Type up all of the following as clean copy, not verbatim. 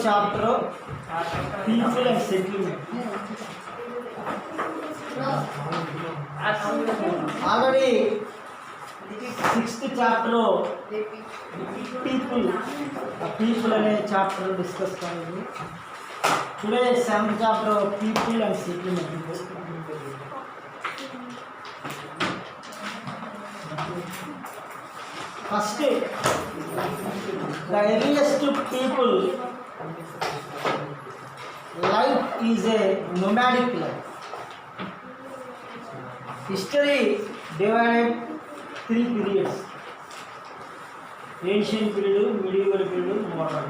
Chapter people and settlement. Already 6th chapter people అనే chapter discuss అయింది. Today 7th chapter people and settlement. First, the earliest people life is a nomadic life. History divided 3 periods: ancient period, medieval period, modern.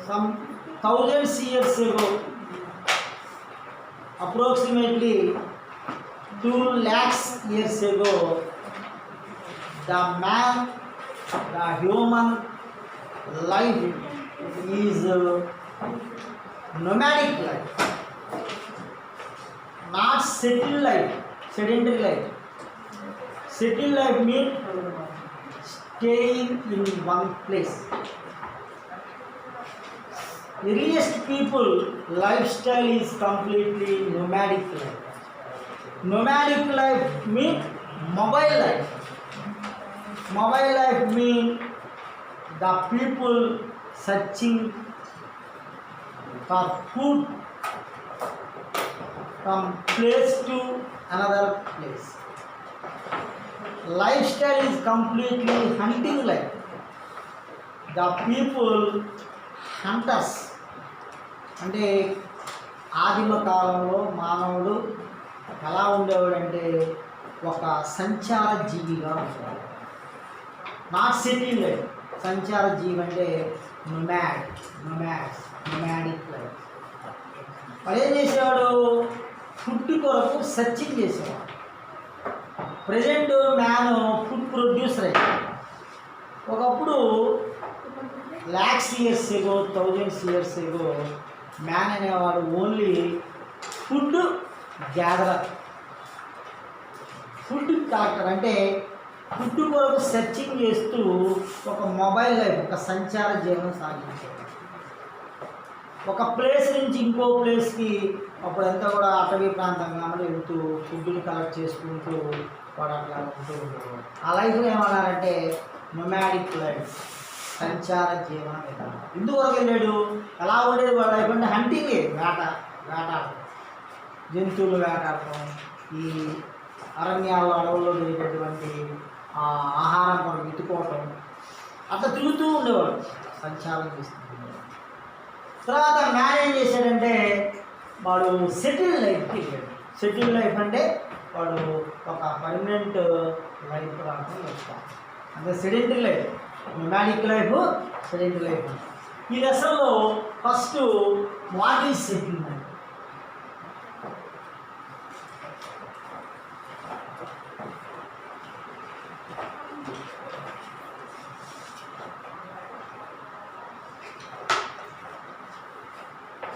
Some thousands years ago, approximately 2 lakhs years ago, the human life is nomadic life, not settled life, sedentary life. Settled life means staying in one place. Earliest people lifestyle is completely nomadic life. Nomadic life means mobile life. Mobile life means the people searching for food from place to another place. Lifestyle is completely hunting life. The people hunters. అంటే ఆదిమ కాలంలో మానవుడు ఎలా ఉండేవాడంటే ఒక సంచార జీవిగా ఉంటాడు. Not settle life. సంచార జీవి అంటే నొమాడిక్ లైఫ్. వాడు ఏం చేసేవాడు? ఫుడ్ కొరకు సర్చింగ్ చేసేవాడు. ప్రజెంట్ మ్యాన్ ఫుడ్ ప్రొడ్యూసర్ అయ్యాడు. ఒకప్పుడు lakhs years ago, thousands years ago, man అనేవాడు only food gatherer, food collector. అంటే ఫుడ్ కొరకు సెర్చింగ్ చేస్తూ ఒక మొబైల్ లైఫ్, ఒక సంచార జీవనం సాగించాడు. ఒక ప్లేస్ నుంచి ఇంకో ప్లేస్కి అప్పుడంతా కూడా అటవీ ప్రాంతంగా వెళ్తూ ఫుడ్ని కలెక్ట్ చేసుకుంటూ వాడు అట్లా ఉంటూ ఉండేవాడు. ఆ లైఫ్లో ఏమన్నారంటే నొమాడిక్ లైఫ్, సంచార జీవన విధానం. ఎందువరకు వెళ్ళాడు? ఎలా ఉండేది వాళ్ళ లైఫ్ అంటే హంటింగే, వేటాడటం, జంతువులు వేటాడటం, ఈ అరణ్యాల్లో అడవుల్లో దొరికేటువంటి ఆహారం మనం వెతుకోవటం, అట్లా తిరుగుతూ ఉండేవాడు, సంచారం చేస్తుండేవాడు. తర్వాత మ్యాన్ ఏం చేశాడంటే వాడు సెటిల్ లైఫ్కి వెళ్ళాడు. సెటిల్ లైఫ్ అంటే వాడు ఒక పర్మనెంట్ లైఫ్ రావడం వస్తాడు. అంటే sedentary life, nomadic life, sedentary life. ఈ లెసన్లో ఫస్ట్ వాట్ ఈజ్ సెటిల్మెంట్.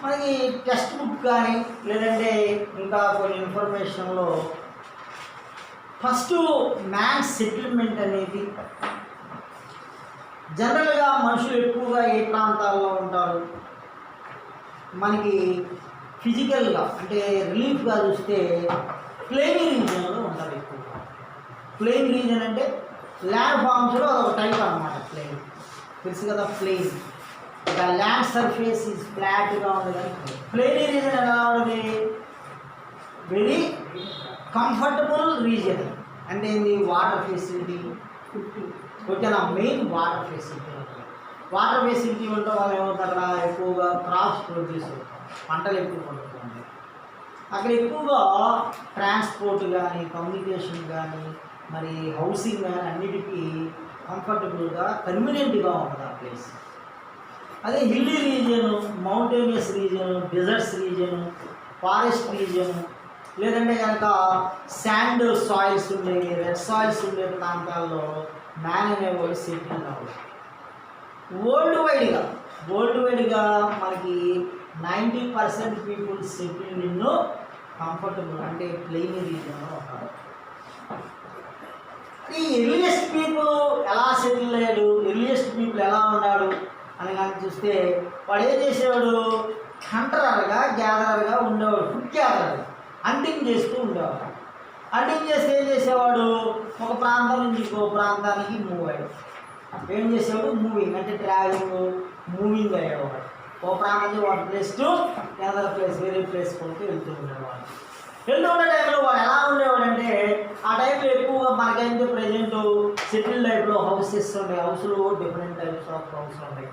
మనకి టెక్స్ట్ బుక్ కానీ లేదంటే ఇంకా కొన్ని ఇన్ఫర్మేషన్లో ఫస్ట్ మ్యాన్ సెటిల్మెంట్ అనేది జనరల్గా మనుషులు ఎక్కువగా ఏ ప్రాంతాల్లో ఉంటారు? మనకి ఫిజికల్గా అంటే రిలీఫ్గా చూస్తే ప్లెయిన్ రీజియన్లో ఉంటారు ఎక్కువగా. ప్లెయిన్ రీజియన్ అంటే ల్యాండ్ ఫామ్స్లో అదొక టైప్ అన్నమాట. ప్లెయిన్ తెలుసు కదా, ప్లెయిన్ ఇక ల్యాండ్ సర్ఫేస్ ఈజ్ ఫ్లాట్గా ఉండదు. ప్లెయిన్ రీజియన్ ఎలా ఉండదు? Very comfortable region. అంటే ఏంది? వాటర్ ఫెసిలిటీ, ఓకేనా, మెయిన్ వాటర్ ఫెసిలిటీ ఉంటుంది. వాటర్ ఫెసిలిటీ ఉండటం వల్ల ఏమవుతారు? అక్కడ ఎక్కువగా క్రాప్స్ ప్రొడ్యూస్ అవుతాయి, పంటలు ఎక్కువ పండుతుంది. అక్కడ ఎక్కువగా ట్రాన్స్పోర్ట్ కానీ, కమ్యూనికేషన్ కానీ, మరి హౌసింగ్ కానీ అన్నిటికీ కంఫర్టబుల్గా, కన్వీనియంట్గా ఉంటుంది ఆ ప్లేస్. అదే hilly region, mountainous region, deserts region, forest region, లేదంటే కనుక శాండ్ సాయిల్స్ ఉండే, రెడ్ సాయిల్స్ ఉండే ప్రాంతాల్లో మ్యాన్ అనేవాడు సెటిల్ అవ్వదు. వరల్డ్ వైడ్గా మనకి 90% పీపుల్ సెటిల్ ఇన్ కంఫర్టబుల్ అంటే ప్లెయిన్ రీజియన్లో ఉంటారు. ఈ ఎర్లియస్ట్ పీపుల్ ఎలా సెటిల్ అయ్యాడు, ఎర్లియస్ట్ పీపుల్ ఎలా ఉన్నాడు అని కానీ చూస్తే వాడు ఏం చేసేవాడు, హంటరర్గా గ్యాదరర్గా ఉండేవాడు, ఫుడ్ గ్యాదరర్, హంటింగ్ చేస్తూ ఉండేవాడు. హంటింగ్ చేస్తే ఏం చేసేవాడు, ఒక ప్రాంతం నుంచి ఇంకో ప్రాంతానికి మూవ్ అయ్యాడు. ఏం చేసేవాడు, మూవింగ్ అంటే ట్రావెలింగ్, మూవింగ్ అయ్యేవాడు. ఒక ప్రాంతం నుంచి ఒక ప్లేస్ టు అదర్ ప్లేస్, వేరే ప్లేస్ కొరకు వెళ్తూ ఉండేవాడు. వెళ్తూ ఉండే టైంలో వాడు ఎలా ఉండేవాడు అంటే, ఆ టైంలో ఎక్కువగా మనకైతే ప్రజెంట్ సెటిల్ లైఫ్లో హౌసెస్ ఉంటాయి, హౌస్లో డిఫరెంట్ టైప్స్ ఆఫ్ హౌస్ ఉంటాయి,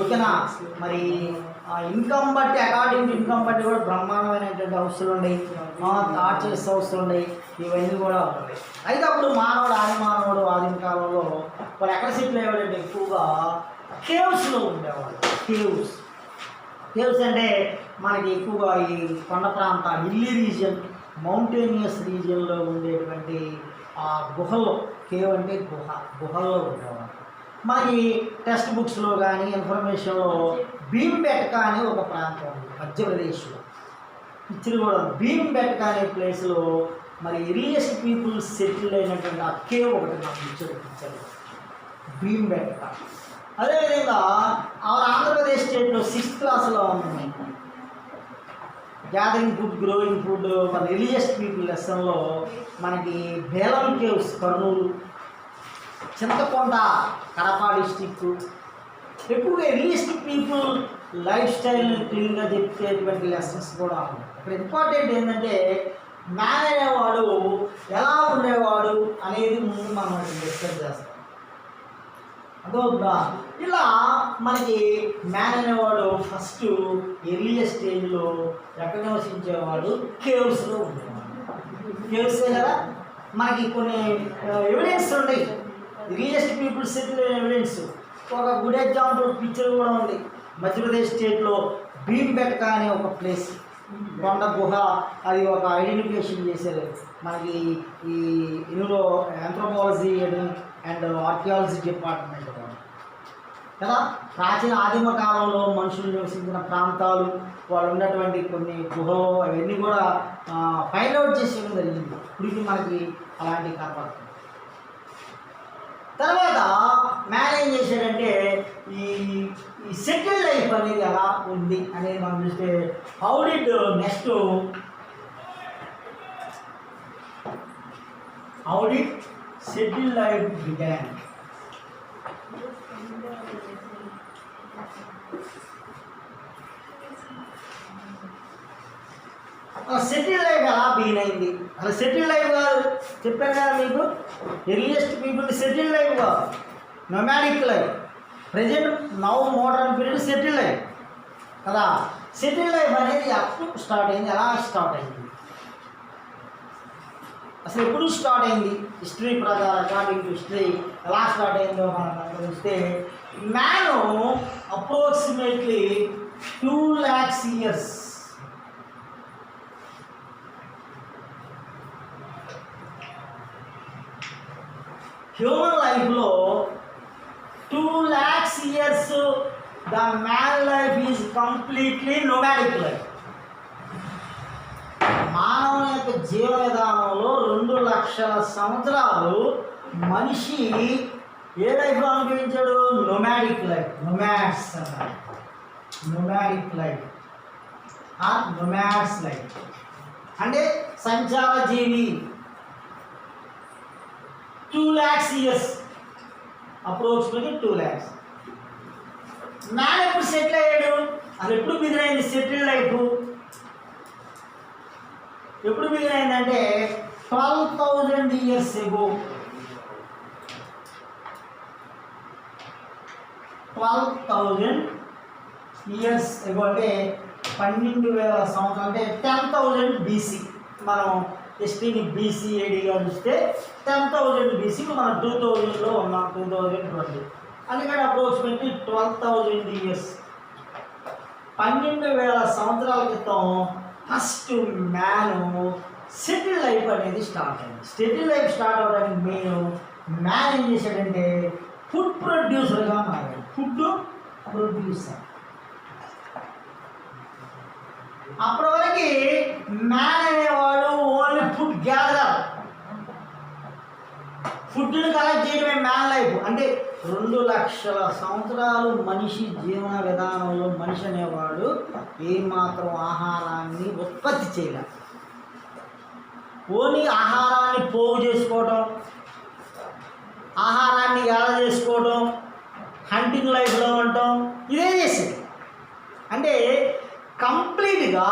ఓకేనా. మరి ఇన్కమ్ బట్టి, అకార్డింగ్ టు ఇన్కమ్ బట్టి కూడా బ్రహ్మాండమైనటువంటి హౌస్లు ఉన్నాయి, ఆర్చర్స్ హౌస్లు ఉన్నాయి, ఇవన్నీ కూడా ఉన్నాయి. అయితే అప్పుడు మానవుడు ఆదిమ కాలంలో వాడు ఎక్కడ సెటిల్ అయ్యేవాడంటే ఎక్కువగా కేవ్స్లో ఉండేవాడు. కేవ్స్ అంటే మనకి ఎక్కువగా ఈ కొండ ప్రాంతాలు, హిల్లీ రీజియన్, మౌంటేనియస్ రీజియన్లో ఉండేటువంటి ఆ గుహల్లో, కేవ్ అంటే గుహల్లో ఉండేవాడు. మనకి టెక్స్ట్ బుక్స్లో కానీ ఇన్ఫర్మేషన్లో భీంబెట్కా అని ఒక ప్రాంతం ఉంది మధ్యప్రదేశ్లో, పిక్చర్ కూడా భీంబెట్కా అనే ప్లేస్లో మరి ఎర్లియస్ట్ పీపుల్ సెటిల్ అయినటువంటి ఆ కేవ్ ఒకటి నాకు పిక్చర్ భీంబెట్కా. అదేవిధంగా ఆంధ్రప్రదేశ్ స్టేట్లో 6th క్లాస్లో ఉంది గ్యాదరింగ్ ఫుడ్, గ్రోయింగ్ ఫుడ్, మన రిలీజియస్ పీపుల్ లెసన్లో మనకి Balaam caves Kurnool, Chintakonda Kadapa district, ఎక్కువగా రియలిస్టిక్ పీపుల్ లైఫ్ స్టైల్ని క్లీన్గా చెప్పేటువంటి లెసన్స్ కూడా ఉన్నాయి. ఇక్కడ ఇంపార్టెంట్ ఏంటంటే మ్యాన్ అనేవాడు ఎలా ఉండేవాడు అనేది ముందు మనం డిస్కస్ చేస్తాం. అదొద్దా ఇలా మనకి మ్యాన్ అనేవాడు ఫస్ట్ ఎర్లియర్ స్టేజ్లో ఎక్కడ నివసించేవాడు, కేవ్స్లో ఉండేవాడు. కేవ్సే కదా మనకి కొన్ని ఎవిడెన్స్ ఉన్నాయి, రియలిస్ట్ పీపుల్ సెటిల్ ఎవిడెన్స్. ఒక గుడ్ ఎగ్జాంపుల్ పిక్చర్ కూడా ఉంది మధ్యప్రదేశ్ స్టేట్లో భీంబెట్కా అనే ఒక ప్లేస్, కొండ గుహ, అది ఒక ఐడెంటిఫికేషన్ చేశారు మనకి ఈ ఇందులో ఆంథ్రోపాలజీ అండ్ ఆర్కియాలజీ డిపార్ట్మెంట్ కదా. ప్రాచీన ఆదిమ కాలంలో మనుషులు నివసించిన ప్రాంతాలు, వాళ్ళు ఉన్నటువంటి కొన్ని గుహలు, అవన్నీ కూడా ఫైండ్ అవుట్ చేసేయడం జరిగింది. ఇప్పటికి మనకి అలాంటివి కనపడుతుంది. తర్వాత మ్యాన్ ఏం చేశాడంటే ఈ సెటిల్ లైఫ్ అనేది ఎలా ఉంది అనేది మనం చూస్తే how did settle life began. Settle life ఎలా బిగిన్ అయింది, అలా సెటిల్ లైఫ్ కాదు, చెప్పాను కదా మీకు, ఎర్లియస్ట్ పీపుల్ సెటిల్ లైఫ్ కాదు, nomadic life. Present now modern period settle life కదా. సెటిల్ లైఫ్ అనేది అప్పుడు స్టార్ట్ అయింది. ఎలా స్టార్ట్ అయింది, అసలు ఎప్పుడు స్టార్ట్ అయింది, హిస్టరీ ప్రకారం అకార్డింగ్ టు హిస్టరీ ఎలా స్టార్ట్ అయిందో మనం చూస్తే man approximately 2 lakhs years human లైఫ్లో 2 lakhs years the man life is completely nomadic life. మానవుని యొక్క జీవన విధానంలో 2 లక్షల సంవత్సరాలు మనిషి ఏ లైఫ్లో అనుభవించాడు, నొమాడిక్ లైఫ్. నొమాడ్స్ అన్నారు, నొమాడిక్ లైఫ్ నొమాడ్స్ లైఫ్ అంటే సంచార జీవి. 2 lakhs years approximately 2 lakhs. Man ఎప్పుడు సెటిల్ అయ్యాడు, అది ఎప్పుడు బిగినైంది సెటిల్ లైఫ్, ఎప్పుడు బిగినైందంటే 12,000 years ago. 12,000 years ago అంటే 12,000 సంవత్సరాలు, అంటే 10,000 BC. మనం హిస్టరీని BCADగా చూస్తే 10,000 BC, మనం 2000లో ఉన్నాం, 2020. అందుకని అప్రోక్సిమేట్లీ 12,000 years, 12,000 సంవత్సరాల క్రితం ఫస్ట్ మ్యాన్ సెటిల్ లైఫ్ అనేది స్టార్ట్ అయింది. సెటిల్ లైఫ్ స్టార్ట్ అవ్వడానికి మెయిన్ మ్యాన్ ఏం చేశాడంటే ఫుడ్ ప్రొడ్యూసర్గా మారాడు. Food producer. అప్పటి వరకు మ్యాన్ అనేవాడు ఓన్లీ ఫుడ్ గ్యాదరర్. ఫుడ్ని కలెక్ట్ చేయడమే మ్యాన్ లైఫ్. అంటే 2,00,000 సంవత్సరాలు మనిషి జీవన విధానంలో మనిషి అనేవాడు ఏమాత్రం ఆహారాన్ని ఉత్పత్తి చేయలేదు. ఓన్లీ ఆహారాన్ని పోగు చేసుకోవడం, ఆహారాన్ని ఎలా చేసుకోవడం, హంటింగ్ లైఫ్లో ఉండటం, ఇదే చేసేది. అంటే కంప్లీట్గా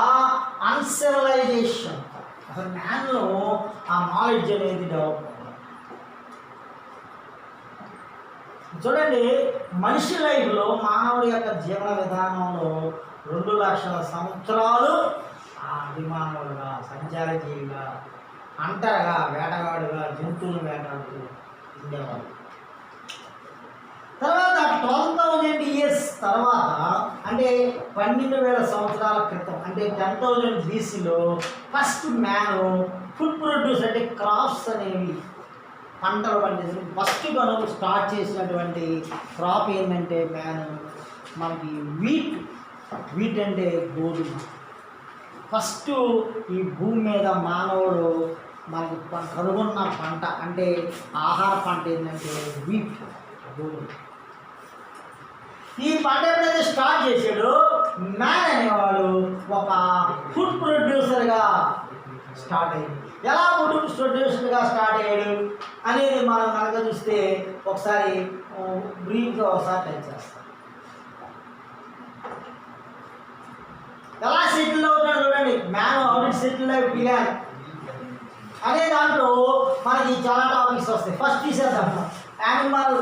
అన్సివిలైజేషన్. అసలు మ్యాన్లో ఆ నాలెడ్జ్ అనేది డెవలప్. చూడండి, మనిషి లైఫ్లో మానవుడి యొక్క జీవన విధానంలో 2,00,000 సంవత్సరాలు అభిమానులుగా, సంచారజీవిగా, అంటరగా, వేటగాడుగా, జంతువులు వేటాడుతూ ఉండేవాళ్ళు. తర్వాత 12,000 years తర్వాత, అంటే 12,000 సంవత్సరాల క్రితం, అంటే 10,000 BCలో ఫస్ట్ మ్యాన్ ఫుడ్ ప్రొడ్యూస్ అంటే క్రాప్స్ అనేవి, పంటలు పండించి ఫస్ట్ మనం స్టార్ట్ చేసినటువంటి క్రాప్ ఏంటంటే మ్యాన్ మనకి వీట్ అంటే గోధుమ. ఫస్ట్ ఈ భూమి మీద మానవుడు మనకి కనుగొన్న పంట అంటే ఆహార పంట ఏంటంటే వీట్, గోధుమ. ఈ పంట ఎప్పుడైతే స్టార్ట్ చేశాడో మ్యాన్ అనేవాడు ఒక ఫుడ్ ప్రొడ్యూసర్గా స్టార్ట్ అయ్యింది. ఎలా ఫుడ్ ప్రొడ్యూసర్గా స్టార్ట్ అయ్యాడు అనేది మనం కనుక చూస్తే ఒకసారి బ్రీఫ్గా ఒకసారి టచ్ చేస్తాం. ఎలా సెటిల్ అవుతున్నాడు చూడండి. Man how did settle life began అనే దాంట్లో మనకి చాలా టాపిక్స్ వస్తాయి. ఫస్ట్ తీసేద్దాం యానిమల్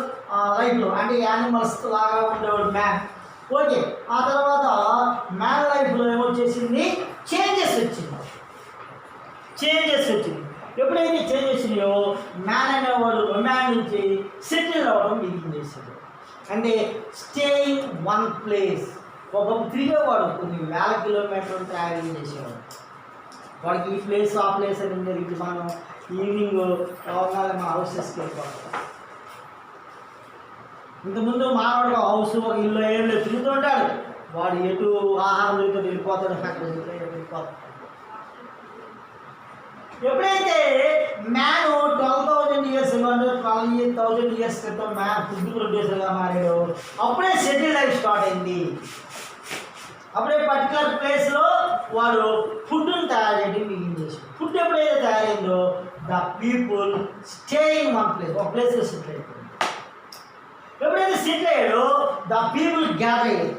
లైఫ్లో, అంటే యానిమల్స్ లాగా ఉండేవాడు మ్యాన్. ఓకే, ఆ తర్వాత మ్యాన్ లైఫ్లో ఏమొచ్చేసింది, చేంజెస్ వచ్చింది. ఎప్పుడైతే చేంజ్ వచ్చినాయో మ్యాన్ అనేవాడు మ్యాన్ నుంచి సెటిల్ అవ్వడం బిగిన్ చేశాడు. అంటే స్టేయింగ్ వన్ ప్లేస్. ఒక తిరిగేవాడు, కొన్ని వేల కిలోమీటర్లు ట్రావెలింగ్ చేసేవాడు. వాడికి ఈ ప్లేస్ ఆ ప్లేస్ అని ఉండేది. ఇప్పుడు మనం ఈవినింగ్ అవగానే మా హౌసెస్కి వెళ్ళిపోతాం. ఇంతకుముందు మానవుడు హౌస్, ఒక ఇల్లు ఏం లేదు, తిరుగుతూ ఉంటాడు. వాడు ఎటు ఆహారం దొరికితే వెళ్ళిపోతాడు, అక్కడ వెళ్ళిపోతాడు. ఎప్పుడైతే మ్యాన్ 12,000 years 12,000 years క్రితం మ్యాన్ ఫుడ్ ప్రొడ్యూసర్గా మారాడు, అప్పుడే సెటిల్ లైఫ్ స్టార్ట్ అయింది. అప్పుడే పర్టికులర్ ప్లేస్లో వాడు ఫుడ్ని తయారు చేయడం బిగిన్ చేశాడు. ఫుడ్ ఎప్పుడైతే తయారైందో the people staying one place, ఒక ప్లేస్లో సెటిల్ అయిపోయింది. ఎప్పుడైతే సెటిల్ అయ్యాడో ద పీపుల్ గ్యాదర్ అయ్యారు.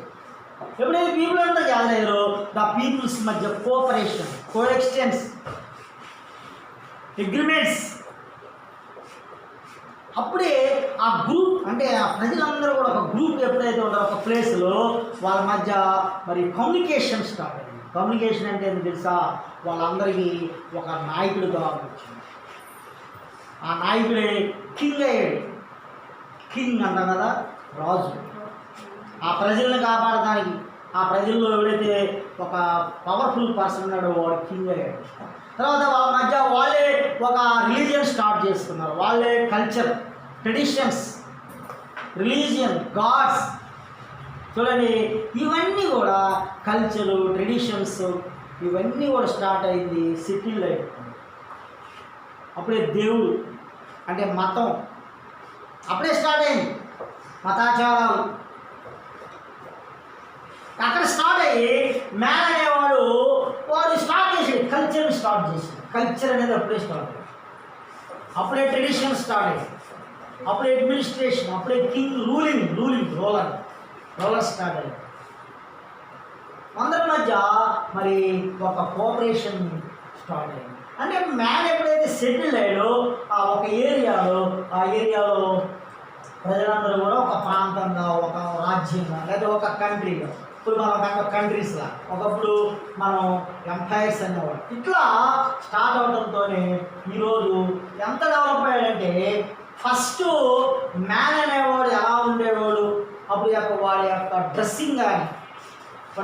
ఎప్పుడైతే పీపుల్ అంతా గ్యాదర్ అయ్యారో ద పీపుల్స్ మధ్య కోఆపరేషన్, కోఎక్స్టెన్స్, అగ్రిమెంట్స్. అప్పుడే ఆ గ్రూప్, అంటే ఆ ప్రజలందరూ కూడా ఒక గ్రూప్ ఎప్పుడైతే ఉన్నారో ఒక ప్లేస్లో వాళ్ళ మధ్య మరి కమ్యూనికేషన్ స్టార్ట్ అయింది. కమ్యూనికేషన్ అంటే ఏంటి తెలుసా, వాళ్ళందరికీ ఒక నాయకుడు కావాలొచ్చింది. ఆ నాయకుడే కింగ్ అయ్యాడు. కింగ్ అంటాం కదా, రాజు. ఆ ప్రజల్ని కాపాడటానికి, ఆ ప్రజల్లో ఎవడైతే ఒక పవర్ఫుల్ పర్సన్ ఉన్నాడో వాడు కింగ్ అయ్యాడు. తర్వాత వాళ్ళ మధ్య వాళ్ళే ఒక రిలీజియన్ స్టార్ట్ చేసుకున్నారు. వాళ్ళే కల్చర్, ట్రెడిషన్స్, రిలీజియన్, గాడ్స్. చూడండి, ఇవన్నీ కూడా కల్చరు, ట్రెడిషన్స్ ఇవన్నీ కూడా స్టార్ట్ అయింది సెటిల్ లైఫ్. అప్పుడే దేవుడు అంటే మతం అప్పుడే స్టార్ట్ అయింది. మతాచారాలు అక్కడ స్టార్ట్ అయ్యి మ్యాన్ అనేవాడు వాడు స్టార్ట్ చేసాడు, కల్చర్ని స్టార్ట్ చేసాడు. కల్చర్ అనేది అప్పుడే స్టార్ట్ అయ్యింది. అప్పుడే ట్రెడిషన్ స్టార్ట్ అయ్యింది. అప్పుడే అడ్మినిస్ట్రేషన్, అప్పుడే కింగ్ రోలర్ స్టార్ట్ అయ్యింది. అందరి మధ్య మరి ఒక కోఆపరేషన్ స్టార్ట్ అయింది. అంటే మ్యాన్ ఎప్పుడైతే సెటిల్ అయ్యాడో ఆ ఒక ఏరియాలో, ఆ ఏరియాలో ప్రజలందరూ కూడా ఒక ప్రాంతంగా, ఒక రాజ్యంగా, లేదా ఒక కంట్రీగా, ఇప్పుడు మనం కంట్రీస్లా, ఒకప్పుడు మనం ఎంపైర్స్ అనేవాడు. ఇట్లా స్టార్ట్ అవడంతోనే ఈరోజు ఎంత డెవలప్ అయ్యాడంటే, ఫస్ట్ మ్యాన్ అనేవాడు ఎలా ఉండేవాడు, అప్పుడు వాడి యొక్క డ్రెస్సింగ్ కానీ,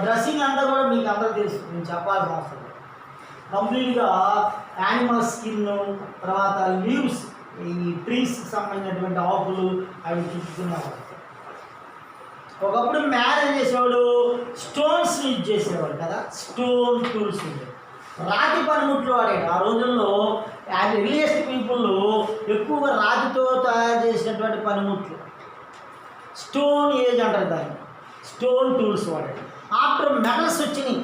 డ్రెస్సింగ్ అంతా కూడా మీకు అందరూ తెలుసు, నేను చెప్పాల్సిన అవసరం. కంప్లీట్గా యానిమల్ స్కిన్, తర్వాత లీవ్స్, ఈ ట్రీస్కి సంబంధించినటువంటి ఆకులు అవి చుట్టుకునేవాడు. ఒకప్పుడు మ్యాన్ ఏం చేసేవాడు, స్టోన్స్ యూజ్ చేసేవాడు కదా, స్టోన్ టూల్స్ ఉండేవి. రాతి పనిముట్లు వాడాడు. ఆ రోజుల్లో ఎర్లియస్ట్ పీపుల్ ఎక్కువగా రాతితో తయారు చేసినటువంటి పనిముట్లు, స్టోన్ ఏజ్ అంటారు దాన్ని, స్టోన్ టూల్స్ వాడాడు. ఆఫ్టర్ మెటల్స్ వచ్చినాయి,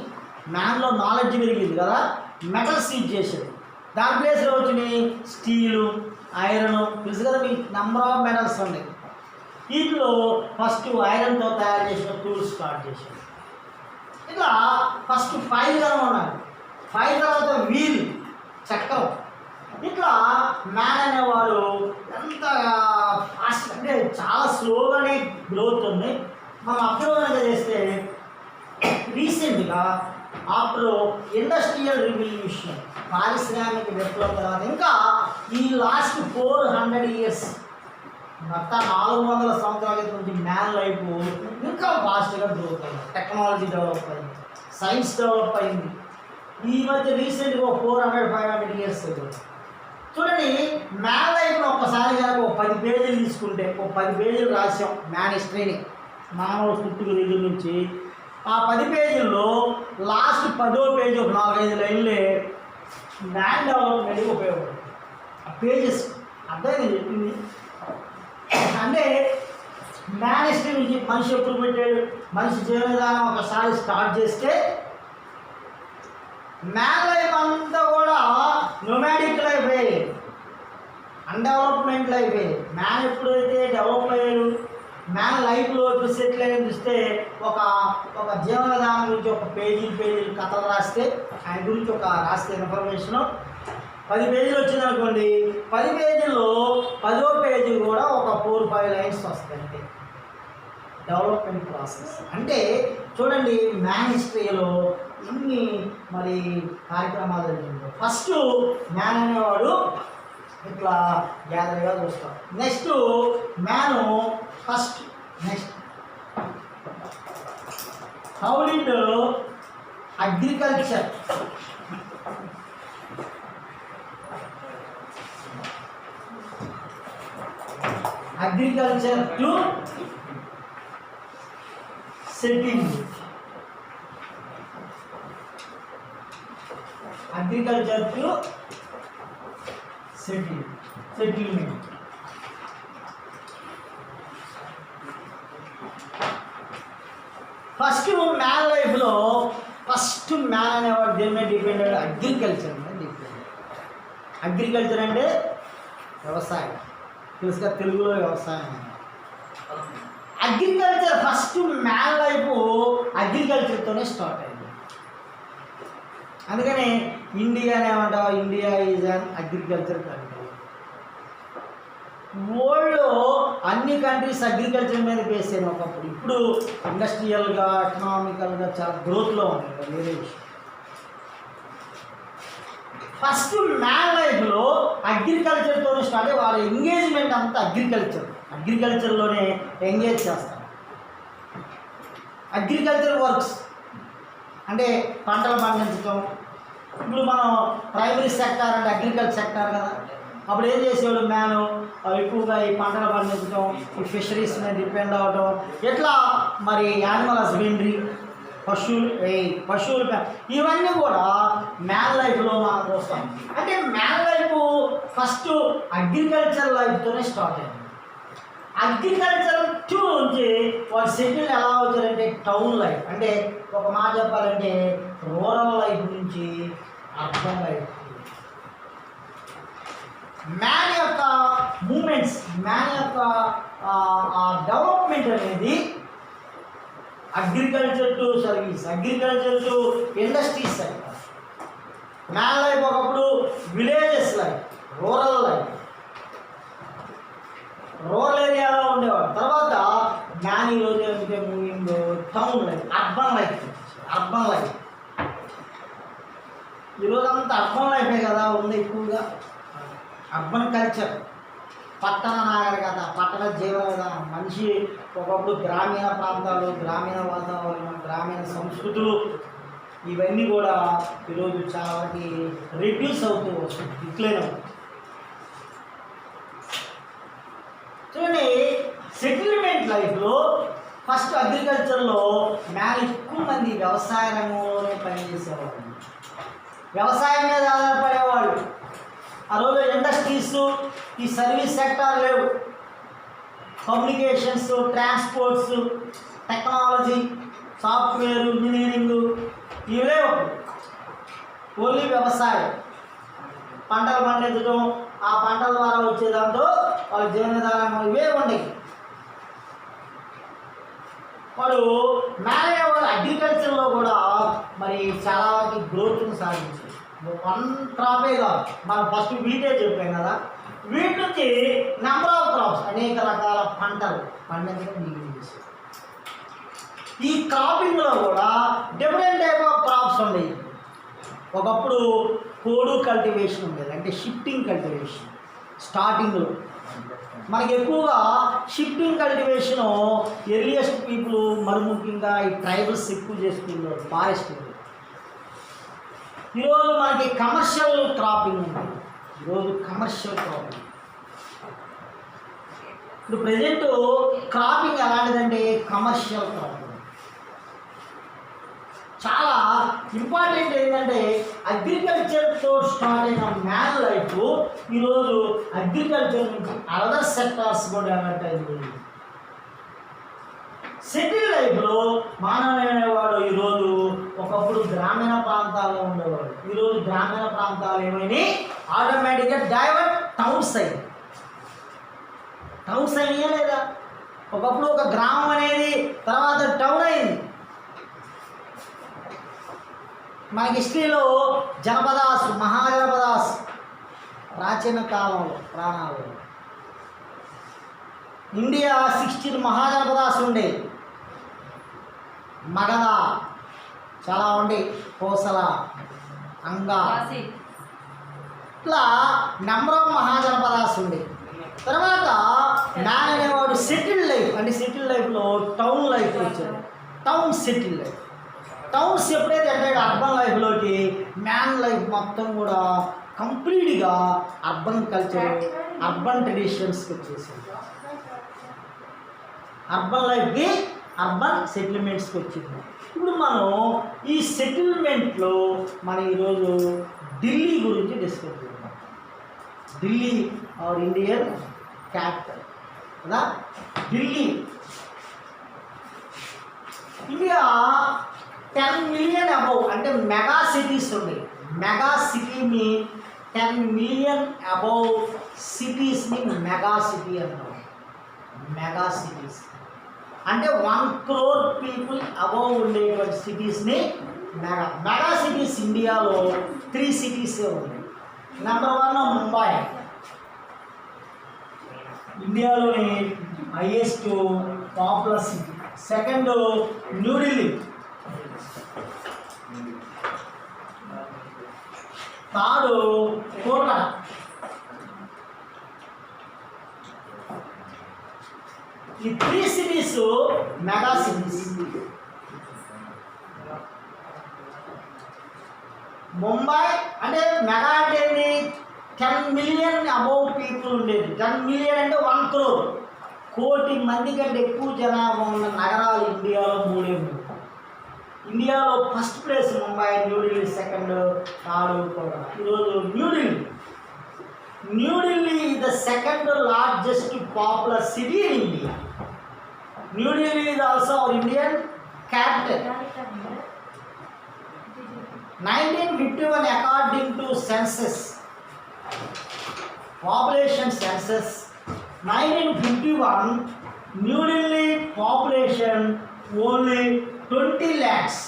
మ్యాన్లో నాలెడ్జ్ పెరిగింది కదా, మెటల్స్ యూజ్ చేశాడు. దాని ప్లేస్లో వచ్చినాయి స్టీలు, ఐరన్, తెలుసు కదా మీకు, నెంబర్ ఆఫ్ మెటల్స్ ఉన్నాయి. వీటిలో ఫస్ట్ ఐరన్తో తయారు చేసిన టూల్స్ స్టార్ట్ చేశాడు. ఇట్లా ఫస్ట్ ఫైర్ కనుగొన్నాడు, ఫైర్ తర్వాత వీల్, చక్రం. ఇట్లా మ్యాన్ అనేవాడు ఎంత ఫాస్ట్ అంటే చాలా స్లోగానే గ్రోత్ ఉంది. మనం అబ్జర్వ్ కనుక చేస్తే రీసెంట్గా ఆఫ్టర్ ఇండస్ట్రియల్ రివల్యూషన్, పారిశ్రామిక విప్లవం తర్వాత ఇంకా ఈ లాస్ట్ 400 years, మొత్తం 400 సంవత్సరాల నుంచి మ్యాన్ లైఫ్ ఇంకా ఫాస్ట్గా గ్రోత్ అయింది. టెక్నాలజీ డెవలప్ అయింది, సైన్స్ డెవలప్ అయింది. ఈ మధ్య రీసెంట్గా 400-500 years చూడండి. మ్యాన్ లైఫ్లో ఒక్కసారి కానీ ఒక 10 పేజీలు తీసుకుంటే, ఒక 10 పేజీలు రాసాం మ్యాన్ హిస్టరీని, మానవ పుట్టుక దగ్గర నుంచి. ఆ 10 పేజీల్లో లాస్ట్ 10వ పేజీ ఒక 4-5 లైన్లే మ్యాన్ డెవలప్మెంట్కి ఉపయోగపడుతుంది. ఆ పేజెస్ అర్థమైంది చెప్పింది. అంటే మ్యాన్ హిస్టరీ నుంచి మనిషి ఎప్పుడు పెట్టాడు, మనిషి జీవన విధానం ఒకసారి స్టార్ట్ చేస్తే మ్యాన్ లైఫ్ అంతా కూడా నొమాడిక్ లైఫ్ అయ్యేది, అన్డెవలప్మెంట్ లైఫ్ అయ్యేది. మ్యాన్ ఎప్పుడైతే డెవలప్ అయ్యాడు, మ్యాన్ లైఫ్లో ఇప్పుడు సెటిల్ అయ్యి చూస్తే ఒక జీవన విధానం గురించి ఒక పేజీలు కథలు రాస్తే, ఆయన గురించి ఒక రాస్తే ఇన్ఫర్మేషను 10 పేజీలు వచ్చిందనుకోండి, 10 పేజీల్లో 10వ పేజీ కూడా ఒక 4-5 లైన్స్ వస్తాయి. డెవలప్మెంట్ ప్రాసెస్ అంటే చూడండి, మ్యాన్ హిస్టరీలో ఇన్ని మరి కార్యక్రమాలు జరిగింది. ఫస్ట్ మ్యాన్ అనేవాడు ఇట్లా గ్యాదర్గా చూస్తాం. Next man first next how did agriculture to settlement, agriculture to settlement. First man లైఫ్లో ఫస్ట్ మ్యాన్ అనేవాడు దేని మీద డిపెండ్ అయ్యాడు? అగ్రికల్చర్ మీద డిపెండ్. అగ్రికల్చర్ అంటే వ్యవసాయం, తెలుసుగా, తెలుగులో వ్యవసాయం. అగ్రికల్చర్ ఫస్ట్ మ్యాన్ లైఫ్ అగ్రికల్చర్తోనే స్టార్ట్ అయింది. అందుకని ఇండియానే ఏమంటావు, India is an agriculture country. వరల్డ్లో అన్ని కంట్రీస్ అగ్రికల్చర్ మీద బేస్ అయిన ఒకప్పుడు, ఇప్పుడు ఇండస్ట్రియల్గా ఎకనామికల్గా చాలా గ్రోత్లో ఉన్నాయి, వేరే విషయం. ఫస్ట్ మ్యాన్ లైఫ్లో అగ్రికల్చర్తోనే స్టార్ట్ అయ్యి వాళ్ళ ఎంగేజ్మెంట్ అంతా అగ్రికల్చర్లోనే ఎంగేజ్ చేస్తారు. అగ్రికల్చర్ వర్క్స్ అంటే పంటలు పండించడం. ఇప్పుడు మనం ప్రైమరీ సెక్టార్ అంటే అగ్రికల్చర్ సెక్టార్ కదా, అప్పుడు ఏం చేసేవాడు మ్యాను, ఎక్కువగా ఈ పంటలు పండించడం, ఈ ఫిషరీస్ మీద డిపెండ్ అవ్వడం, ఎట్లా మరి యానిమల్ హస్బెండరీ, పశువులు ఇవన్నీ కూడా మ్యాన్ లైఫ్లో మనం చూస్తాం. అంటే మ్యాన్ లైఫ్ ఫస్ట్ అగ్రికల్చర్ లైఫ్తోనే స్టార్ట్ అయింది. అగ్రికల్చర్ టు నుంచి వాళ్ళు సెటిల్ ఎలా అవుతారంటే టౌన్ లైఫ్, అంటే ఒక మాట చెప్పాలంటే రూరల్ లైఫ్ నుంచి అర్బన్ లైఫ్. మ్యాన్ యొక్క మూమెంట్స్, మ్యాన్ యొక్క డెవలప్మెంట్ అనేది agriculture to service, agriculture to industries sector. Man life ఒకప్పుడు విలేజెస్ లైఫ్, రూరల్ ఏరియాలో ఉండేవాడు. తర్వాత మ్యాన్ ఈరోజు ఏమిటంటే moving town life, urban life. ఈరోజంతా అర్బన్ లైఫే కదా ఉంది ఎక్కువగా. అర్బన్ కల్చర్, పట్టణ నాగరికత, పట్టణ జీవన విధానం. మనిషి ఒకప్పుడు గ్రామీణ ప్రాంతాలు, గ్రామీణ వాతావరణం, గ్రామీణ సంస్కృతులు ఇవన్నీ కూడా ఈరోజు చాలా వరకు రెడ్యూస్ అవుతూ వస్తుంది, డిక్లైన్ అవుతుంది. చూడండి, సెటిల్మెంట్ లైఫ్లో ఫస్ట్ అగ్రికల్చర్లో మ్యాన్ ఎక్కువ మంది వ్యవసాయ రంగంలోనే పనిచేసేవాళ్ళు. వ్యవసాయం మీద ఆధారపడేవాళ్ళు. ఆ రోజు ఇండస్ట్రీస్, ఈ సర్వీస్ సెక్టార్ లేవు. Communications, transports, technology, software, engineering ఇవి లేవు. ఓన్లీ వ్యవసాయం, పంటలు పండించడం, ఆ పంటల ద్వారా వచ్చేదాంతో వాళ్ళ జీవనాధారం ఇవే ఉండేవి. వాడు మేనేవాడు అగ్రికల్చర్లో కూడా మరి చాలా గ్రోత్ను సాధించారు. వన్ క్రాపే కాదు, మనం ఫస్ట్ వీటే చెప్పాం కదా, వీటి నుంచి నెంబర్ ఆఫ్ క్రాప్స్ అనేక రకాల పంటలు పండించడం మిగిలిన చేశారు. ఈ క్రాపింగ్లో కూడా డిఫరెంట్ టైప్ ఆఫ్ క్రాప్స్ ఉండేవి. ఒకప్పుడు కోడు కల్టివేషన్ ఉండేది, అంటే షిఫ్టింగ్ కల్టివేషన్. స్టార్టింగ్లో మనకి ఎక్కువగా షిఫ్టింగ్ కల్టివేషను ఎర్లియస్ట్ పీపుల్, మరి ముఖ్యంగా ఈ ట్రైబల్స్ ఎక్కువ చేసుకున్నారు ఫారెస్ట్. ఈరోజు మనకి కమర్షియల్ క్రాపింగ్ ఉంది. ఈరోజు కమర్షియల్ క్రాపింగ్. ఇప్పుడు ప్రజెంట్ క్రాపింగ్ ఎలాంటిదంటే కమర్షియల్ క్రాపింగ్. చాలా ఇంపార్టెంట్ ఏంటంటే అగ్రికల్చర్తో స్టార్ట్ అయిన మ్యాన్ లైఫ్ ఈరోజు అగ్రికల్చర్ నుంచి అదర్ సెక్టార్స్ కూడా డెవలప్ అయింది. సిటీ లైఫ్లో మానవుడు అనేవాడు ఈరోజు ఒకప్పుడు గ్రామీణ ప్రాంతాల్లో ఉండేవాడు. ఈరోజు గ్రామీణ ప్రాంతాలు ఏమైనా ఆటోమేటిక్గా డైవర్ట్ టౌన్స్ అయ్యి. టౌన్స్ అయినా లేదా? ఒకప్పుడు ఒక గ్రామం అనేది తర్వాత టౌన్ అయింది. మనకి హిస్టరీలో జనపదాస్, మహాజనపదాస్ ప్రాచీన కాలంలో ప్రాణాలు. ఇండియా 16 మహాజనపదాస్ ఉండే. మగధ చాలా ఉండే, కోసల, అంగ, ఇట్లా నెంబర్ ఆఫ్ మహాజనపదాస్ ఉండే. తర్వాత మ్యాన్ అనేవాడు సెటిల్డ్ లైఫ్, అంటే సెటిల్ లైఫ్లో టౌన్ లైఫ్ వచ్చాడు. Town settle life. టౌన్స్ ఎప్పుడైతే ఎంటర్ అర్బన్ లైఫ్లోకి మ్యాన్ లైఫ్ మొత్తం కూడా కంప్లీట్గా అర్బన్ కల్చర్, అర్బన్ ట్రెడిషన్స్కి వచ్చేసింది. అర్బన్ లైఫ్కి అర్బన్ సెటిల్మెంట్స్కి వచ్చింది. ఇప్పుడు మనం ఈ సెటిల్మెంట్లో మనం ఈరోజు ఢిల్లీ గురించి డిస్కస్ చేద్దాం. ఢిల్లీ ఆర్ ఇండియన్ క్యాపిటల్ కదా. ఢిల్లీ ఇండియా 10 మిలియన్ అబౌవ్, అంటే మెగా సిటీస్ ఉన్నాయి. మెగా సిటీని 10 మిలియన్ అబౌవ్ సిటీస్ని మెగా సిటీ అంటారు. మెగా సిటీస్ అంటే 1 crore పీపుల్ అబౌవ్ ఉండేటువంటి సిటీస్ని మెగా సిటీస్. ఇండియాలో 3 సిటీసే ఉన్నాయి. నెంబర్ 1 ముంబై, ఇండియాలోని highest popular city. Second New Delhi, third Kolkata. ఈ 3 సిటీస్ మెగా సిటీస్. ముంబై అంటే మెగా అంటే 10 మిలియన్ అబౌవ్ పీపుల్ ఉండేది. 10 మిలియన్ అంటే 1 crore, కోటి మంది కంటే ఎక్కువ జనాభా ఉన్న నగరాలు ఇండియాలో 3 ఉన్నాయి. ఇండియాలో first place Mumbai, New Delhi second, third Kolkata. ఈరోజు New Delhi is the second largest popular city in India. New Delhi is also our Indian capital. 1951 according to census, population census, 1951 New Delhi population only 20 lakhs.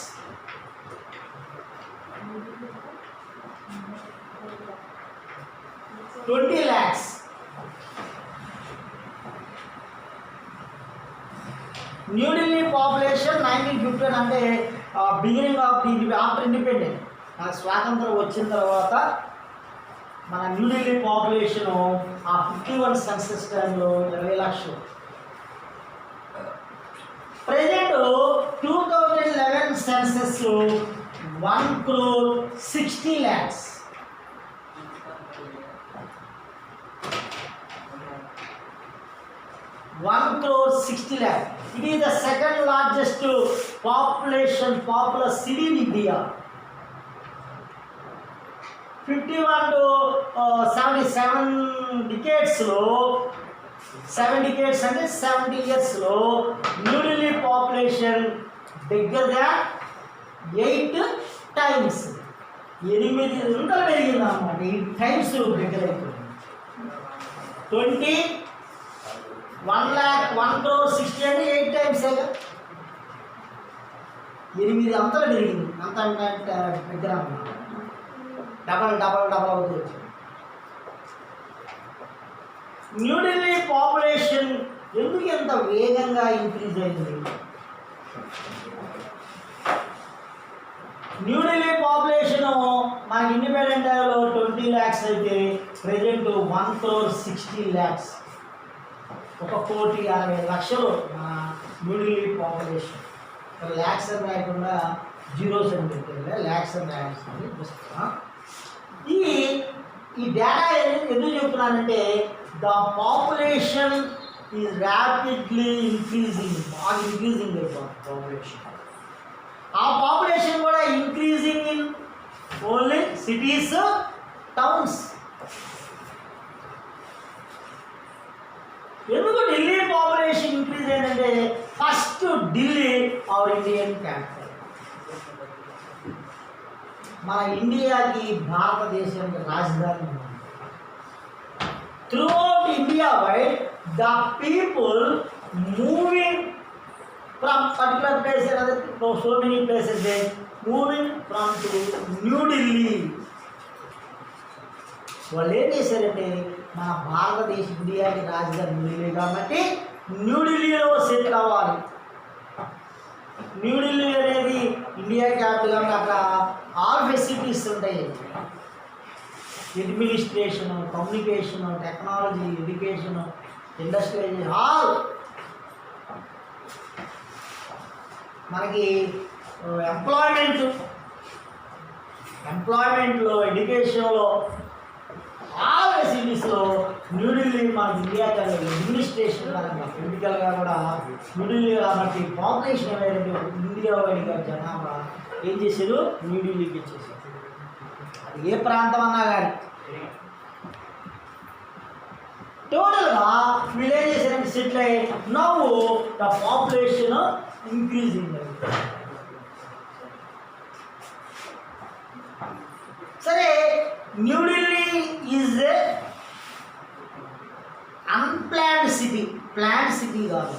New Delhi population 1951 అంటే beginning of the after independence, మన స్వాతంత్రం వచ్చిన తర్వాత మన New Delhi population ఆ 51 census టైంలో 20 లక్షలు. Present 2011 census 1,60,00,000. 1,60,00,000. It is the second largest popular city in India. 51 to 77 డికేట్స్లో 7 decades అంటే 70 ఇయర్స్లో న్యూఢిల్లీ పాపులేషన్ దగ్గరగా 8 టైమ్స్ 8 ఇంతలు పెరిగింది అన్నమాట. 8 టైమ్స్ దగ్గర అయిపోయింది. 1,60,000 అంటే 8 టైమ్సేగా 8 అంతలు పెరిగింది. అంత అంటే దగ్గర డబల్ అవుతుంది. న్యూఢిల్లీ పాపులేషన్ ఎందుకు ఎంత వేగంగా ఇంక్రీజ్ అయింది? న్యూఢిల్లీ పాపులేషన్ మనకి ఇండిపెండెంట్ టైంలో 20 lakhs అయితే ప్రజెంట్ 1,60 lakhs, 1,60,00,000 మన న్యూఢిల్లీ పాపులేషన్. ల్యాక్స్ అని రాయకుండా జీరోస్ అని పెట్టారు, ల్యాక్స్ అని రాయాల్సింది. ఈ డేటా ఎందుకు చెప్తున్నానంటే the population is rapidly increasing, బాగా ఇంక్రీజింగ్ అయిపోతుంది పాపులేషన్. ఆ పాపులేషన్ కూడా increasing in only cities, towns. ఎందుకు ఢిల్లీ పాపులేషన్ ఇంక్రీజ్ అయిందంటే first Delhi our Indian capital. మన ఇండియాకి భారతదేశానికి రాజధాని ఉంది. Throughout India wide the people moving from particular place, so many places they moving from to New Delhi. వాళ్ళు ఏం చేశారంటే మన భారతదేశ ఇండియాకి రాజధాని న్యూఢిల్లీ కాబట్టి న్యూఢిల్లీలో సెటిల్ అవ్వాలి. న్యూఢిల్లీ అనేది ఇండియా క్యాపిటల్ కాబట్టి అక్కడ ఆల్ ఫెసిలిటీస్ ఉంటాయి. Administration, communication, technology, education, industrialization all. మనకి ఎంప్లాయ్మెంట్లో, ఎడ్యుకేషన్లో, ఆల్ ఫెసిలిటీస్లో న్యూఢిల్లీ మనకి ఇండియా అడ్మినిస్ట్రేషన్ పరంగా పొలిటికల్గా కూడా న్యూఢిల్లీ కాబట్టి పాపులేషన్ ఏదైతే ఇండియా వైడ్గా జనాభా ఏం చేశారు, న్యూఢిల్లీకి ఇచ్చేసారు. అది ఏ ప్రాంతం అన్నా కానీ టోటల్గా వీళ్ళు ఏం చేశారంటే సెటిల్ అయ్యి నవ్వు ద పాపులేషన్ ఇంక్రీజింగ్. సరే, New Delhi is a unplanned city. Planned city కాదు,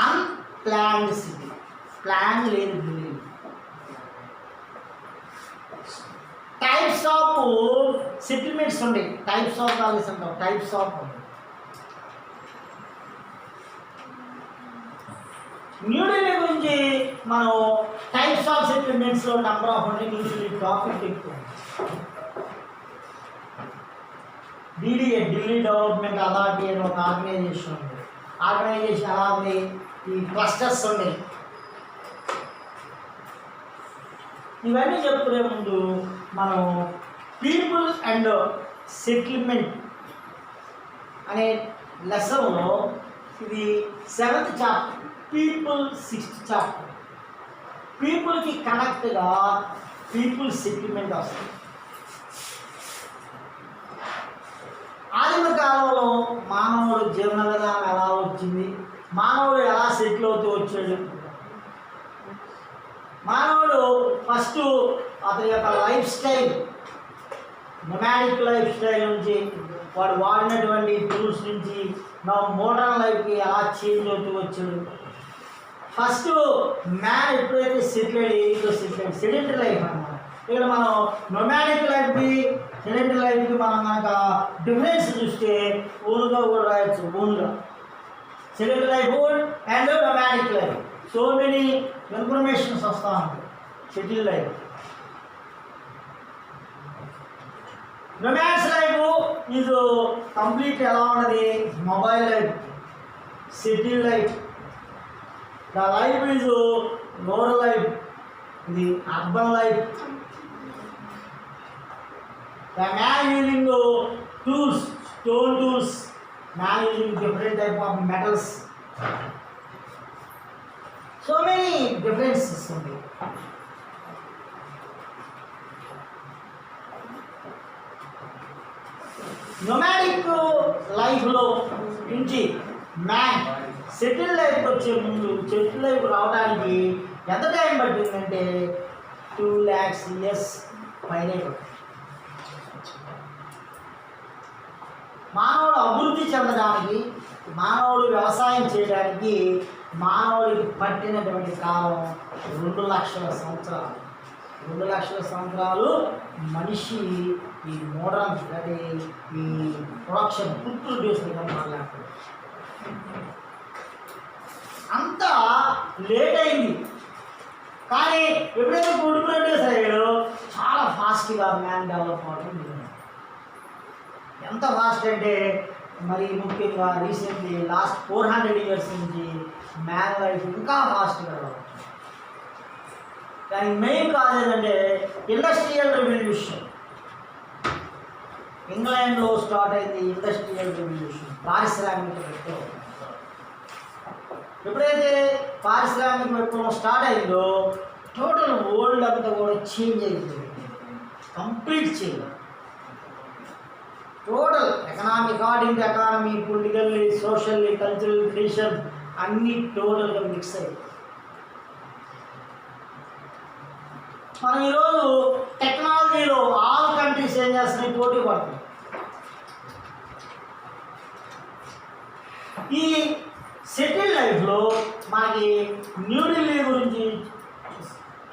అన్ప్లాన్డ్ సిటీ. ప్లాన్ లేదు ఢిల్లీ. టైప్స్ ఆఫ్ సెటిల్మెంట్స్ ఉంటాయి, టైప్స్ ఆఫ్ కాలేజ్ అంటాం, టైప్స్ ఆఫ్. న్యూఢిల్లీ గురించి మనం టైప్స్ ఆఫ్ సెటిల్మెంట్స్లో నెంబర్ ఆఫ్ ఉంటాయి. న్యూఢిల్లీ టాపిక్ ఎక్కువ. DDA ఢిల్లీ డెవలప్మెంట్ అథారిటీ అని ఒక ఆర్గనైజేషన్ ఉంది. ఆర్గనైజేషన్ ఎలా ఉంది, ఈ క్లస్టర్స్ ఉన్నాయి. ఇవన్నీ చెప్పుకునే ముందు మనం పీపుల్ అండ్ సెటిల్మెంట్ అనే లెసన్లో ఇది 7th chapter, people 6th chapter. పీపుల్కి కనెక్ట్గా పీపుల్ సెటిల్మెంట్ వస్తుంది. ఆదిమ కాలంలో మానవుడు జీవన విధానం ఎలా వచ్చింది, మానవుడు ఎలా సెటిల్ అవుతూ వచ్చాడు. మానవుడు ఫస్ట్ అతని యొక్క life style, nomadic life style నుంచి, వాడు వాడినటువంటి టూల్స్ నుంచి నా మోడర్న్ లైఫ్కి ఎలా చేంజ్ అవుతూ వచ్చాడు. ఫస్ట్ మ్యాన్ ఎప్పుడైతే సెటిల్ అయ్యి సెడెంటరీ లైఫ్ అన్నమాట. ఇక్కడ మనం నొమాడిక్ లైఫ్కి సెడెంటరీ లైఫ్కి మనం కనుక డిఫరెన్స్ చూస్తే ఓన్గా కూడా రాయొచ్చు. ఓన్గా sedentary life and nomadic life so many informations వస్తూ ఉంటాయి. Settle life, nomads life is complete ఎలా ఉన్నది, mobile life. Settle life, the life is rural life, ఇది urban life. The man using tools, stone tools, man using different type of metals. So many differences. Nomadic లైఫ్లో నుంచి man settle life వచ్చే ముందు settle life రావడానికి ఎంత time పట్టిందంటే 2 lakhs years పైనే పట్టింది. మానవుడు అభివృద్ధి చెందడానికి, మానవుడు వ్యవసాయం చేయడానికి మానవుడికి పట్టినటువంటి కాలం 2 లక్షల సంవత్సరాలు. 2 లక్షల సంవత్సరాలు మనిషి ఈ మోడర్న్ అంటే ఈ ప్రొడక్షన్ ఫుడ్ ప్రొడ్యూస్గా మాట్లాడుతుంది. అంతా లేట్ అయింది. కానీ ఎప్పుడైతే ఫుడ్ ప్రొడ్యూస్ అయ్యాడో చాలా ఫాస్ట్గా మ్యాన్ డెవలప్ అవుతుంది. ఎంత ఫాస్ట్ అంటే మరి ముఖ్యంగా రీసెంట్లీ లాస్ట్ 400 years నుంచి మ్యాన్ లైఫ్ ఇంకా ఫాస్ట్గా డెవలప్. దానికి మెయిన్ కాజ్ ఏంటంటే ఇండస్ట్రియల్ రెవల్యూషన్. ఇంగ్లాండ్లో స్టార్ట్ అయింది ఇండస్ట్రియల్ రెవల్యూషన్, పారిశ్రామిక విప్లవం. ఎప్పుడైతే పారిశ్రామిక విప్లవం స్టార్ట్ అయిందో టోటల్ వరల్డ్ అంతా కూడా చేంజ్ అయింది, complete change. Total according to economy, politically, socially, cultural, tradition అన్నీ టోటల్గా మిక్స్ అయ్యాయి. మనం ఈరోజు టెక్నాలజీలో ఆల్ కంట్రీస్ ఏం చేస్తున్నాయి, పోటీ పడుతుంది. ఈ సెటిల్ లైఫ్లో మనకి న్యూఢిల్లీ గురించి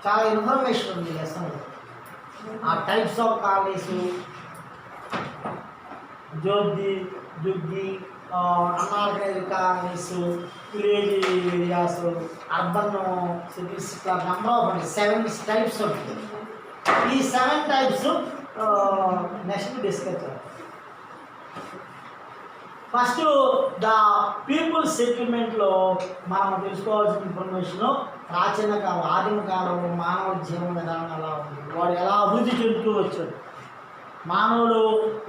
చాలా ఇన్ఫర్మేషన్ ఉంది లెసన్లో. ఆ types of colonies, jhuggi unorganised colonies, village areas, urban cities, ఇట్లా నెంబర్ ఆఫ్ 7 types ఉంటుంది. ఈ 7 types నెక్స్ట్ డిస్కస్ చేద్దాం. ఫస్ట్ ద పీపుల్ సెటిల్మెంట్లో మనం తెలుసుకోవాల్సిన ఇన్ఫర్మేషన్ ప్రాచీన కాలం, ఆదిమ కాలంలో మానవ జీవన విధానం ఎలా ఉంది, వాడు ఎలా అభివృద్ధి చెందుతూ వచ్చాడు. మానవుడు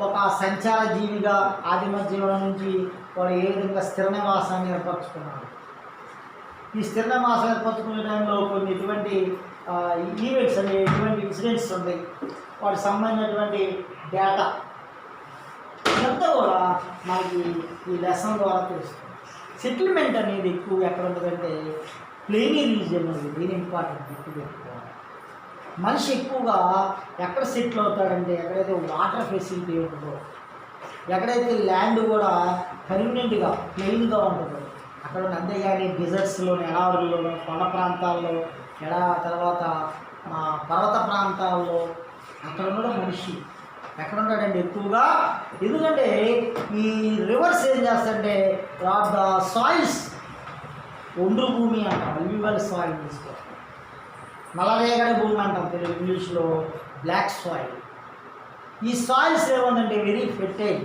ఒక సంచార జీవిగా ఆదిమ జీవనం నుంచి వాడు ఏ విధంగా స్థిర నివాసాన్ని ఏర్పరచుకున్నాడు. ఈ స్థిర నివాసం ఏర్పరచుకునే టైంలో కొన్ని ఎటువంటి ఈవెంట్స్ అనే ఎటువంటి ఇన్సిడెంట్స్ ఉన్నాయి, వాటికి సంబంధించినటువంటి డేటా ఇదంతా కూడా మనకి ఈ లెసన్ ద్వారా తెలుస్తుంది. సెటిల్మెంట్ అనేది ఎక్కువ ఎక్కడ ఉంటుందంటే ప్లేనీ రీజియన్ ఉంది. దీని ఇంపార్టెంట్ ఎక్కువ పెట్టుకోవాలి. మనిషి ఎక్కువగా ఎక్కడ సెటిల్ అవుతాడంటే ఎక్కడైతే వాటర్ ఫెసిలిటీ ఉంటుందో, ఎక్కడైతే ల్యాండ్ కూడా కన్వీనియంట్గా ప్లెయిన్గా ఉంటుందో అక్కడ. అంతేగాని డిజర్ట్స్లోని, ఎడారుల్లోనూ, కొండ ప్రాంతాల్లో, తర్వాత పర్వత ప్రాంతాల్లో అక్కడ ఉండడం మనిషి ఎక్కడ ఉంటాడంటే ఎక్కువగా. ఎందుకంటే ఈ రివర్స్ ఏం చేస్తాడంటే ద సాయిల్స్, ఒండ్రు భూమి అంటాం, అల్యూవల్ సాయిల్ తీసుకో, నల్లరేగడి భూమి అంటాం తెలుగు, ఇంగ్లీష్లో బ్లాక్ సాయిల్. ఈ సాయిల్స్ ఏమంటే వెరీ ఫెర్టైల్,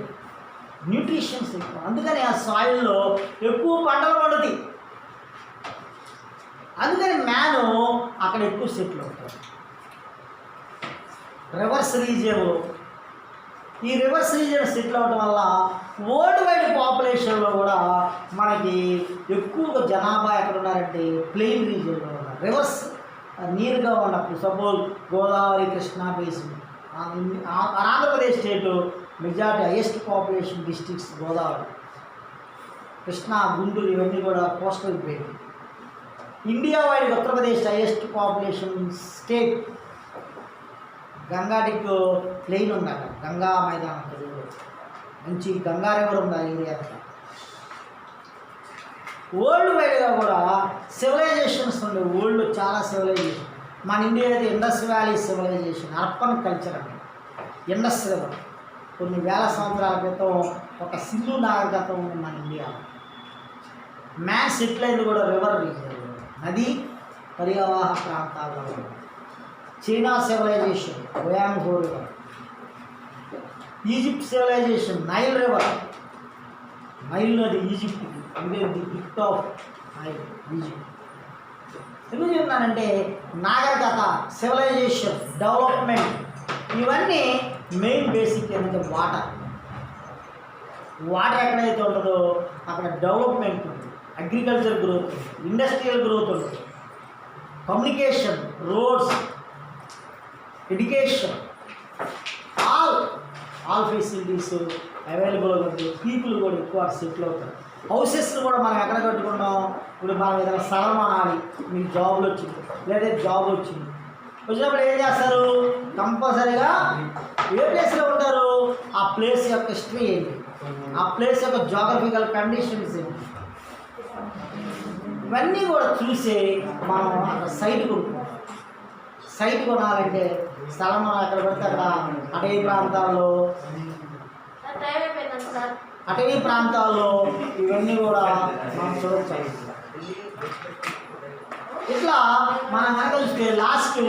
న్యూట్రిషన్స్ ఎక్కువ. అందుకని ఆ సాయిల్లో ఎక్కువ పంటలు పండుతాయి. అందుకని మ్యాన్ అక్కడ ఎక్కువ సెటిల్ అవుతాడు. రివర్స్ రీజియన్, ఈ రివర్స్ రీజియన్ సెటిల్ అవ్వడం వల్ల వరల్డ్ వైడ్ పాపులేషన్లో కూడా మనకి ఎక్కువగా జనాభా ఎక్కడ ఉన్నారంటే ప్లెయిన్ రీజియన్లో ఉన్నారు. రివర్స్ నీరుగా ఉన్నప్పుడు suppose Godavari, Krishna basin, Andhra Pradesh state majority highest population districts Godavari, Krishna, Guntur ఇవన్నీ కూడా coastal belt. India wide Uttar Pradesh highest population state. Gangetic plain ఉంది అక్కడ, గంగా మైదానం తెలుగులో, మంచి గంగా రివర్ ఉంది ఆ ఏరియా అంతా. వరల్డ్ వైడ్గా కూడా సివిలైజేషన్స్ ఉండే, వరల్డ్ చాలా సివిలైజేషన్. మన ఇండియా అయితే Indus valley civilization, urban culture అంటే. ఇండస్ రివర్ కొన్ని వేల సంవత్సరాల క్రితం ఒక సింధు నాగరికత ఉంది మన ఇండియాలో. మ్యాన్ సెటిల్ అయింది కూడా రివర్ రీజియన్లో, నది పరివాహ ప్రాంతాల్లో. China civilisation Huang river, Egypt civilisation Nile river, Nile నది ఈజిప్ట్, అంటే the gift of Nile Egypt. ఎందుకు చెప్తున్నానంటే నాగరికత, సివిలైజేషన్, డెవలప్మెంట్ ఇవన్నీ మెయిన్ బేసిక్ ఏంటంటే వాటర్. వాటర్ ఎక్కడైతే ఉంటుందో అక్కడ డెవలప్మెంట్ ఉంటుంది, అగ్రికల్చర్ గ్రోత్ ఉంటుంది, ఇండస్ట్రియల్ గ్రోత్ ఉంటుంది, communication, roads, education, all facilities అవైలబుల్గా ఉంటుంది, పీపుల్ కూడా ఎక్కువ సెటిల్ అవుతారు. హౌసెస్ని కూడా మనం ఎక్కడ కట్టుకుంటాం? ఇప్పుడు మనం ఏదైనా స్థలం అనాలి, మీకు జాబులు వచ్చింది లేదా జాబ్ వచ్చింది, వచ్చినప్పుడు ఏం చేస్తారు? కంపల్సరీగా ఏ ప్లేస్లో ఉంటారు? ఆ ప్లేస్ యొక్క హిస్టరీ ఏంటి, ఆ ప్లేస్ యొక్క జాగ్రఫికల్ కండిషన్స్ ఏంటి, ఇవన్నీ కూడా చూసి మనం అక్కడ సైట్ కొనుక్కుంటాం. సైట్ కొనాలంటే స్థలం మనం ఎక్కడ పడితే అక్కడ అటవీ ప్రాంతాల్లో ఇవన్నీ కూడా మనం చూడవచ్చు. ఇట్లా మనం కనుక చూస్తే లాస్ట్